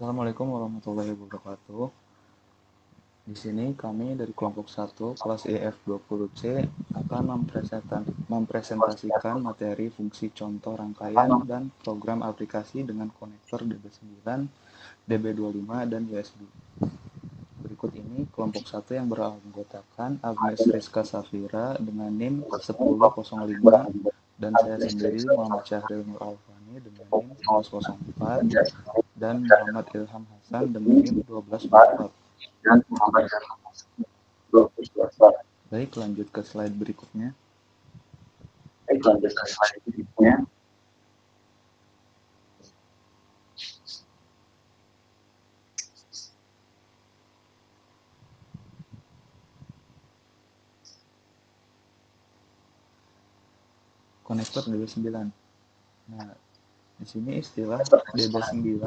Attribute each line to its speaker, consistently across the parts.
Speaker 1: Assalamualaikum warahmatullahi wabarakatuh. Di sini kami dari kelompok 1 kelas EF20C akan mempresentasikan materi fungsi contoh rangkaian dan program aplikasi dengan konektor DB9, DB25, dan USB. Berikut ini kelompok 1 yang beranggotakan Agnes Rizka Safira dengan NIM 1005 dan saya sendiri Muhammad Syahril Nur Alfani dengan NIM 1104 dan Muhammad Ilham Hasan dengan NIM 1244. Baik, lanjut ke slide berikutnya. Konektor DB9. Nah, di sini istilah DB9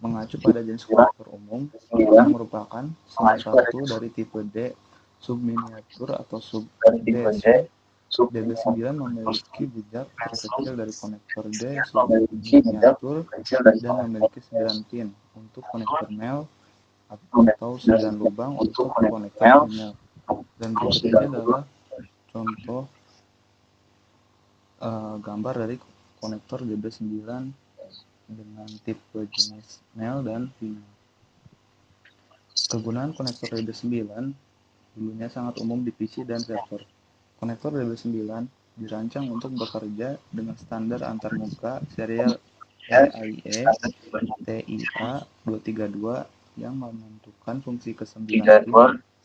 Speaker 1: mengacu pada jenis konektor umum yang merupakan salah satu dari tipe D subminiatur atau sub DSP. DB9 memiliki jejak terkecil dari konektor D subminiatur dan memiliki 9 pin untuk konektor male atau 9 lubang untuk konektor female. Dan berikut ini adalah contoh gambar dari konektor DB9 dengan tipe jenis male dan female. Kegunaan konektor DB9 dulunya sangat umum di PC dan server. Konektor DB9 dirancang untuk bekerja dengan standar antarmuka serial EIE TIA 232 yang menentukan fungsi ke-9 pin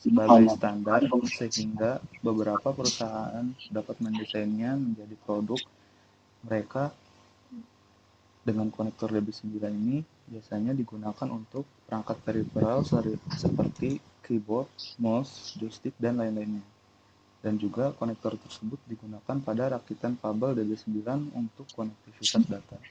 Speaker 1: sebagai standar, sehingga beberapa perusahaan dapat mendesainnya menjadi produk mereka. Dengan konektor DB9 ini biasanya digunakan untuk perangkat peripheral seperti keyboard, mouse, joystick, dan lain-lainnya. Dan juga konektor tersebut digunakan pada rakitan kabel DB9 untuk konektivitas data.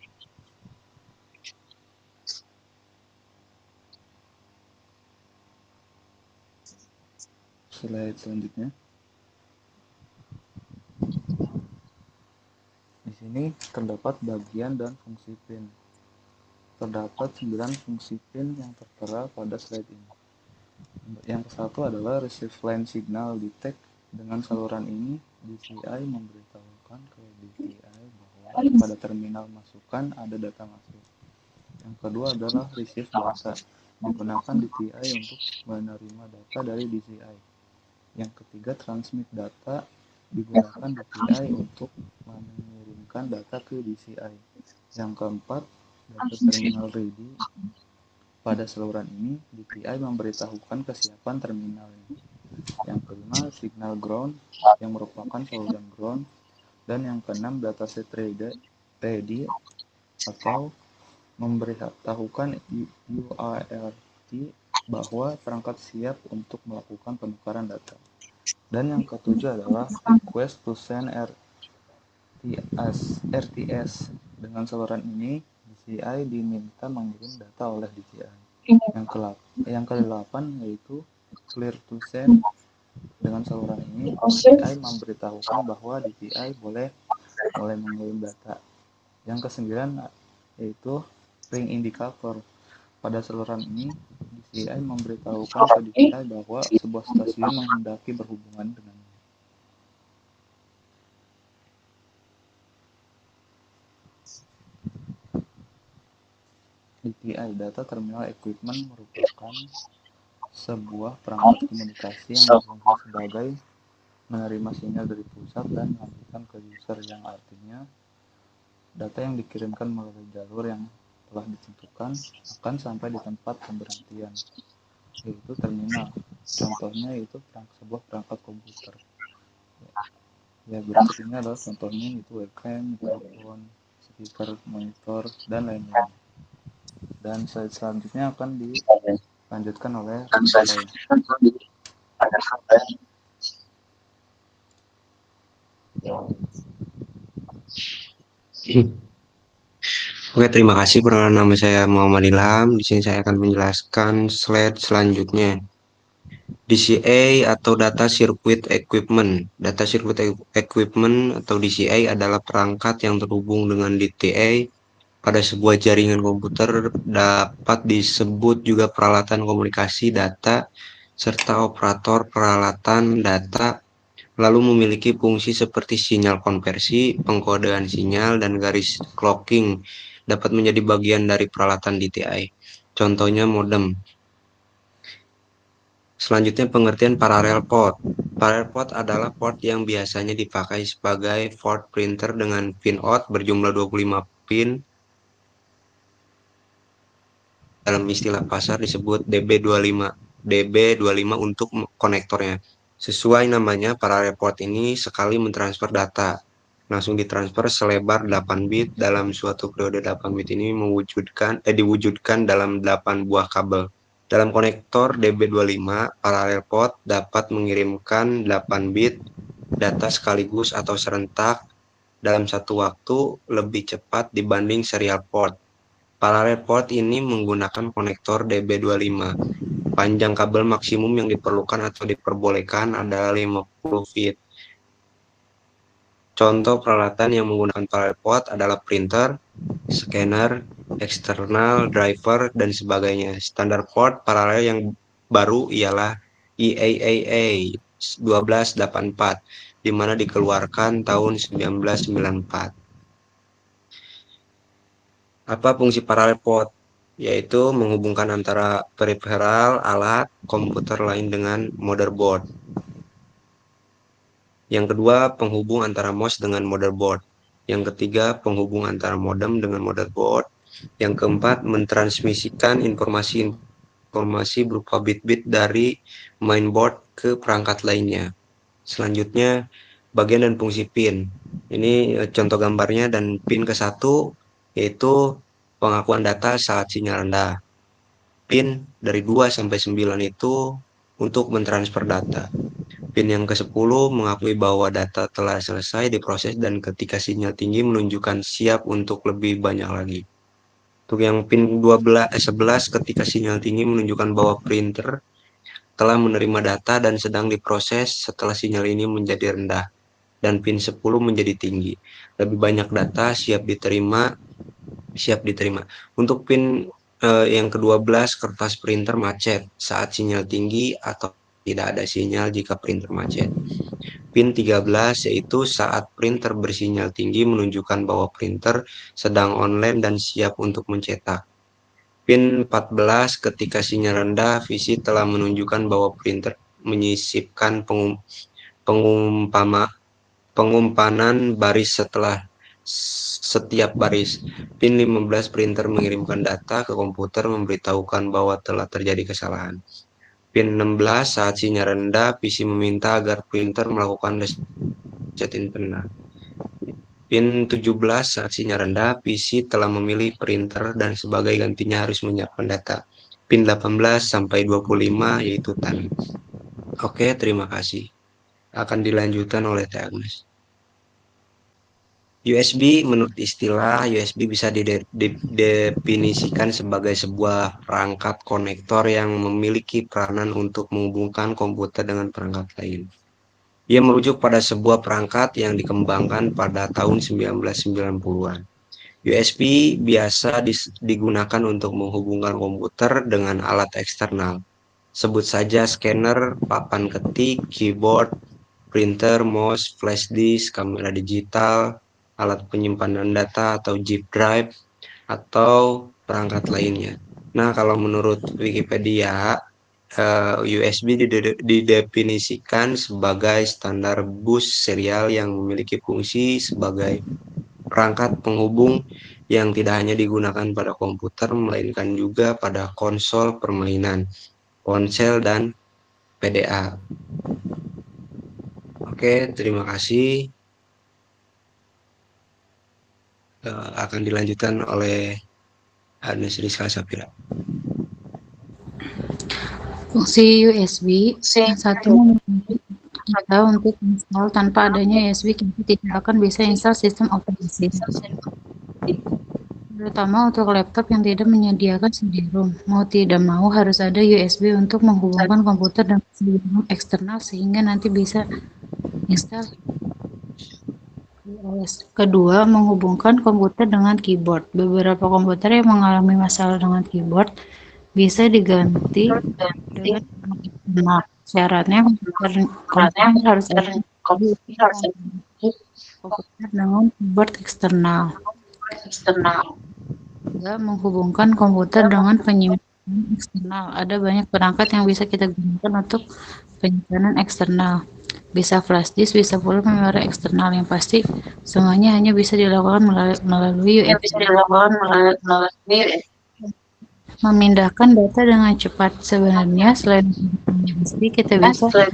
Speaker 1: Slide selanjutnya. Di sini terdapat bagian dan fungsi pin. Terdapat 9 fungsi pin yang tertera pada slide ini. Yang satu adalah receive line signal detect. Dengan saluran ini, DCI memberitahukan ke DTI bahwa pada terminal masukan ada data masuk. Yang kedua adalah receive data. Digunakan DTI untuk menerima data dari DCI. Yang ketiga, transmit data. Digunakan DTI untuk mengirimkan data ke DCI. Yang keempat, data terminal ready. Pada saluran ini, DTI memberitahukan kesiapan terminalnya. Yang kelima, signal ground yang merupakan saluran ground. Dan yang keenam, dataset ready atau memberitahukan UART bahwa perangkat siap untuk melakukan penukaran data. Dan yang ketujuh adalah request to send RTS. Dengan saluran ini, DCI diminta mengirim data oleh DCI. Yang ke-8 yaitu clear to send. Dengan saluran ini, DCI memberitahukan bahwa DCI boleh mulai mengirim data. Yang ke-9 yaitu ring indicator. Pada saluran ini, DCI memberitahukan ke DCI bahwa sebuah stasiun menghendaki berhubungan dengannya. DTI, data terminal equipment, merupakan sebuah perangkat komunikasi yang berfungsi sebagai menerima sinyal dari pusat dan melanjutkan ke user, yang artinya data yang dikirimkan melalui jalur yang telah ditentukan akan sampai di tempat pemberhentian, yaitu terminal. Contohnya yaitu sebuah perangkat komputer. Ya, berikut ini adalah contohnya, yaitu webcam, mikrofon, speaker, monitor, dan lain-lain. Dan slide selanjutnya akan dilanjutkan oleh rekan saya.
Speaker 2: Oke, terima kasih. Perkenalkan, nama saya Muhammad Ilham. Di sini saya akan menjelaskan slide selanjutnya. DCA atau Data Circuit Equipment. Data Circuit Equipment atau DCA adalah perangkat yang terhubung dengan DTA pada sebuah jaringan komputer dapat disebut juga peralatan komunikasi data serta operator peralatan data, lalu memiliki fungsi seperti sinyal konversi, pengkodean sinyal, dan garis clocking dapat menjadi bagian dari peralatan DTI. Contohnya modem. Selanjutnya pengertian parallel port. Parallel port adalah port yang biasanya dipakai sebagai port printer dengan pin out berjumlah 25 pin. Dalam istilah pasar disebut DB25 untuk konektornya. Sesuai namanya, parallel port ini sekali mentransfer data langsung ditransfer selebar 8 bit dalam suatu periode. 8 bit ini diwujudkan dalam 8 buah kabel. Dalam konektor DB25, parallel port dapat mengirimkan 8 bit data sekaligus atau serentak dalam satu waktu lebih cepat dibanding serial port. Parallel port ini menggunakan konektor DB25. Panjang kabel maksimum yang diperlukan atau diperbolehkan adalah 50 feet. Contoh peralatan yang menggunakan parallel port adalah printer, scanner, eksternal, driver, dan sebagainya. Standar port paralel yang baru ialah IAAA 1284, di mana dikeluarkan tahun 1994. Apa fungsi parallel port? Yaitu menghubungkan antara peripheral alat komputer lain dengan motherboard. Yang kedua, penghubung antara mouse dengan motherboard. Yang ketiga, penghubung antara modem dengan motherboard. Yang keempat, mentransmisikan informasi berupa bit-bit dari mainboard ke perangkat lainnya. Selanjutnya, bagian dan fungsi pin. Ini contoh gambarnya, dan pin ke-1 yaitu pengakuan data saat sinyal rendah. Pin dari 2 sampai 9 itu untuk mentransfer data. Pin yang ke-10 mengakui bahwa data telah selesai diproses dan ketika sinyal tinggi menunjukkan siap untuk lebih banyak lagi. Untuk yang pin 11 ketika sinyal tinggi menunjukkan bahwa printer telah menerima data dan sedang diproses setelah sinyal ini menjadi rendah. Dan pin 10 menjadi tinggi. Lebih banyak data siap diterima. Untuk pin yang ke-12 kertas printer macet saat sinyal tinggi atau tidak ada sinyal jika printer macet. Pin 13 yaitu saat printer bersinyal tinggi menunjukkan bahwa printer sedang online dan siap untuk mencetak. Pin 14 ketika sinyal rendah, visi telah menunjukkan bahwa printer menyisipkan pengumpanan baris setelah setiap baris. Pin 15 printer mengirimkan data ke komputer memberitahukan bahwa telah terjadi kesalahan. Pin 16 saat sinyal rendah, PC meminta agar printer melakukan reset internal. Pin 17 saat sinyal rendah, PC telah memilih printer dan sebagai gantinya harus menyiapkan data. Pin 18 sampai 25 yaitu time. Oke, terima kasih. Akan dilanjutkan oleh Teh Agnes. USB, menurut istilah, USB bisa didefinisikan sebagai sebuah perangkat konektor yang memiliki peranan untuk menghubungkan komputer dengan perangkat lain. Ia merujuk pada sebuah perangkat yang dikembangkan pada tahun 1990-an. USB biasa digunakan untuk menghubungkan komputer dengan alat eksternal. Sebut saja scanner, papan ketik, keyboard, printer, mouse, flash disk, kamera digital, alat penyimpanan data atau zip drive, atau perangkat lainnya. Nah, kalau menurut Wikipedia, USB didefinisikan sebagai standar bus serial yang memiliki fungsi sebagai perangkat penghubung yang tidak hanya digunakan pada komputer, melainkan juga pada konsol permainan, ponsel, dan PDA. Oke, terima kasih. Akan dilanjutkan oleh Agnes Rizka Sapira.
Speaker 3: Fungsi USB yang satu kita untuk install. Tanpa adanya USB kita tidak akan bisa install sistem operasi, terutama untuk laptop yang tidak menyediakan CD-ROM. Mau tidak mau harus ada USB untuk menghubungkan komputer dan CD-ROM eksternal sehingga nanti bisa install. Kedua, menghubungkan komputer dengan keyboard. Beberapa komputer yang mengalami masalah dengan keyboard bisa diganti dengan eksternal. Syaratnya komputer harus ada komputer dengan keyboard eksternal. Juga menghubungkan komputer dengan penyimpanan eksternal. Ada banyak perangkat yang bisa kita gunakan untuk penyimpanan eksternal. Bisa flash disk, bisa pula memori eksternal. Yang pasti semuanya hanya bisa dilakukan melalui USB. Memindahkan data dengan cepat. Sebenarnya selain USB, kita bisa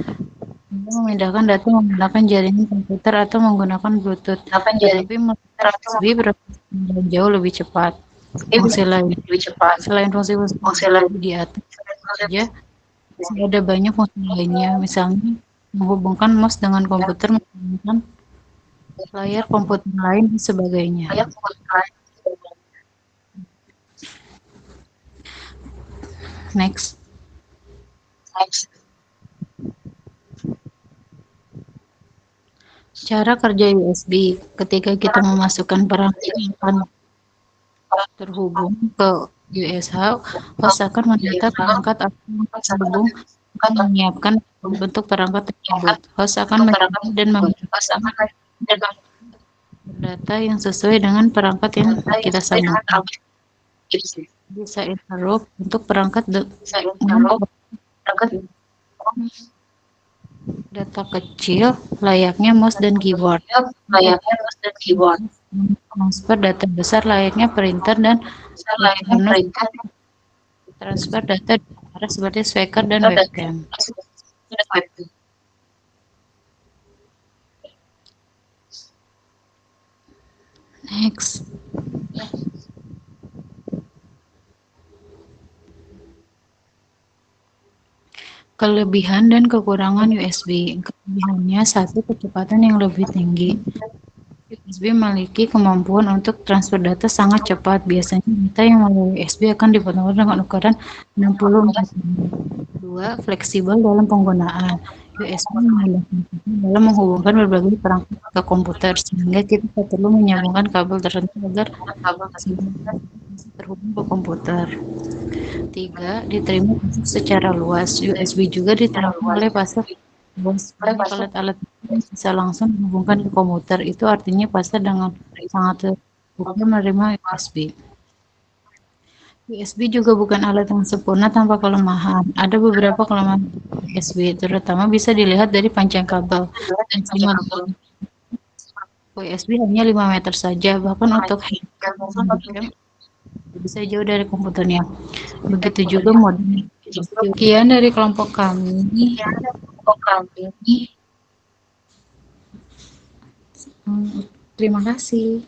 Speaker 3: memindahkan data menggunakan jaringan komputer atau menggunakan Bluetooth. Tapi USB jauh lebih cepat. Fungsi lain selain fungsi di atas saja, masih ada banyak fungsi lainnya. Misalnya menghubungkan mouse dengan komputer, menggunakan layar komputer lain dan sebagainya. Next. Cara kerja USB. Ketika kita memasukkan perangkat yang akan terhubung ke USH, host akan mendata perangkat terhubung dan menyiapkan bentuk perangkat tersebut. Host akan mencari dan membuat data yang sesuai dengan perangkat yang kita sambungkan. Bisa interrupt untuk perangkat data kecil layaknya mouse dan keyboard. Transfer data besar layaknya printer dan transfer data seperti speaker dan webcam. Next. Kelebihan dan kekurangan USB. Kelebihannya, satu, kecepatan yang lebih tinggi. USB memiliki kemampuan untuk transfer data sangat cepat. Biasanya data yang melalui USB akan dipotong dengan ukuran 60 mm. Dua, fleksibel dalam penggunaan. USB memudahkan dalam menghubungkan berbagai perangkat ke komputer, sehingga kita tidak perlu menyambungkan kabel tertentu agar terhubung ke komputer. Tiga, diterima secara luas. USB juga diterima oleh pasar luas. Alat-alat bisa langsung dihubungkan ke komputer. Itu artinya pasar dengan sangat terbuka menerima USB. USB juga bukan alat yang sempurna tanpa kelemahan. Ada beberapa kelemahan USB, terutama bisa dilihat dari panjang kabel. USB hanya 5 meter saja, bahkan untuk handphone bisa jauh dari komputernya. Begitu juga modem. Sekian dari kelompok kami. Terima kasih.